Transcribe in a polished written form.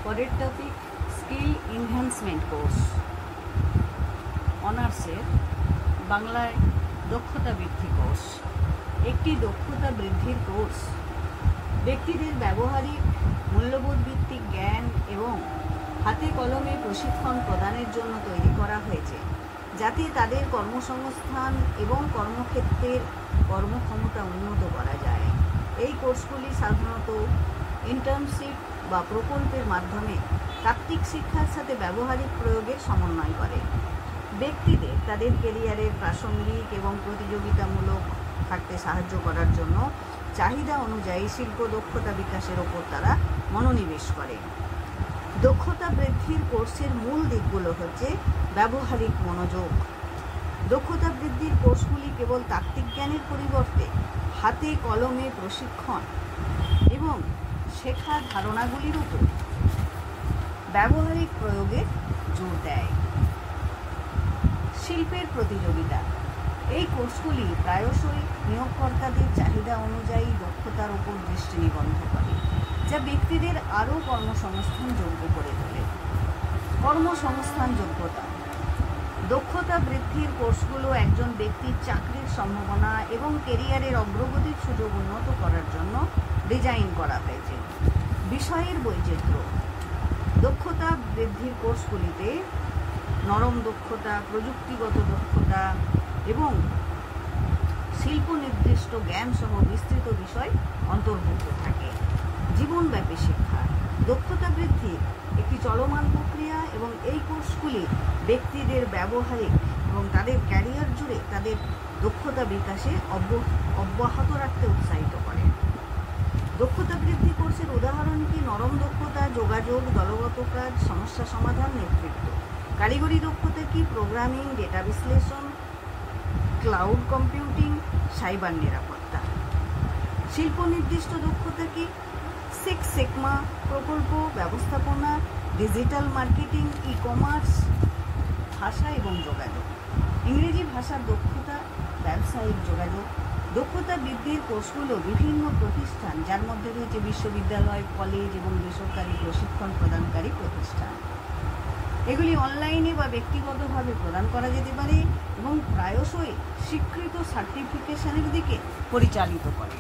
পরের topic skill enhancement course, অনার্সের বাংলায় দক্ষতা বৃদ্ধি কোর্স। একটি দক্ষতা বৃদ্ধির কোর্স ব্যক্তিদের ব্যবহারিক মূল্যবোধ ভিত্তিক জ্ঞান এবং হাতে কলমে প্রশিক্ষণ প্রদানের জন্য তৈরি করা হয়েছে, যাতে তাদের কর্মসংস্থান এবং কর্মক্ষেত্রের কর্মক্ষমতা উন্নত করা যায়। এই কোর্সগুলি সাধারণত ইন্টার্নশিপ বা প্রকল্পের মাধ্যমে তাত্ত্বিক শিক্ষার সাথে ব্যবহারিক প্রয়োগের সমন্বয় করে। ব্যক্তিদের তাদের ক্যারিয়ারের প্রাসঙ্গিক এবং প্রতিযোগিতামূলক থাকতে সাহায্য করার জন্য চাহিদা অনুযায়ী শিল্প দক্ষতা বিকাশের ওপর তারা মনোনিবেশ করে। দক্ষতা বৃদ্ধির কোর্সের মূল দিকগুলো হচ্ছে ব্যবহারিক মনোযোগ। দক্ষতা বৃদ্ধির কোর্সগুলি কেবল তাত্ত্বিক জ্ঞানের পরিবর্তে হাতে কলমে প্রশিক্ষণ এবং শেখার ধারণাগুলির উপর ব্যবহারিক প্রয়োগে জোর দেয়। শিল্পের প্রতিযোগিতা। এই কোর্সগুলি প্রায়শই নিয়োগকর্তাদের চাহিদা অনুযায়ী দক্ষতার উপর দৃষ্টি নিবদ্ধ করে, যা ব্যক্তিদের আরও কর্মসংস্থান যোগ্য করে তোলে। কর্মসংস্থান যোগ্যতা। দক্ষতা বৃদ্ধির কোর্সগুলো একজন ব্যক্তির চাকরির সম্ভাবনা এবং ক্যারিয়ারের অগ্রগতির সুযোগ উন্নত করার জন্য ডিজাইন করা হয়েছে। বিষয়ের বৈচিত্র্য। দক্ষতা বৃদ্ধির কোর্সগুলিতে নরম দক্ষতা, প্রযুক্তিগত দক্ষতা এবং শিল্প নির্দিষ্ট জ্ঞান সহ বিস্তৃত বিষয় অন্তর্ভুক্ত থাকে। জীবনব্যাপী শিক্ষা। দক্ষতা বৃদ্ধি একটি চলমান প্রক্রিয়া এবং এই কোর্সগুলি ব্যক্তিদের ব্যবহারিক এবং তাদের ক্যারিয়ার জুড়ে তাদের দক্ষতা বিকাশে অব্যাহত রাখতে উৎসাহিত করে। দক্ষতা বৃদ্ধি কোর্সের উদাহরণ কি? নরম দক্ষতা, যোগাযোগ, দলগত কাজ, সমস্যা সমাধান, নেতৃত্ব। কারিগরি দক্ষতা কি? প্রোগ্রামিং, ডেটা বিশ্লেষণ, ক্লাউড কম্পিউটিং, সাইবার নিরাপত্তা। শিল্প নির্দিষ্ট দক্ষতা কি? সিক্স সিগমা প্রকল্প ব্যবস্থাপনা, ডিজিটাল মার্কেটিং, ই কমার্স। ভাষা এবং যোগাযোগ। ইংরেজি ভাষার দক্ষতা, ব্যবসায়িক যোগাযোগ। দক্ষতা বৃদ্ধির কোর্সগুলো বিভিন্ন প্রতিষ্ঠান, যার মধ্যে রয়েছে বিশ্ববিদ্যালয়, কলেজ এবং বেসরকারি প্রশিক্ষণ প্রদানকারী প্রতিষ্ঠান। এগুলি অনলাইনে বা ব্যক্তিগতভাবে প্রদান করা যেতে পারে এবং প্রায়শই স্বীকৃত সার্টিফিকেশনের দিকে পরিচালিত করে।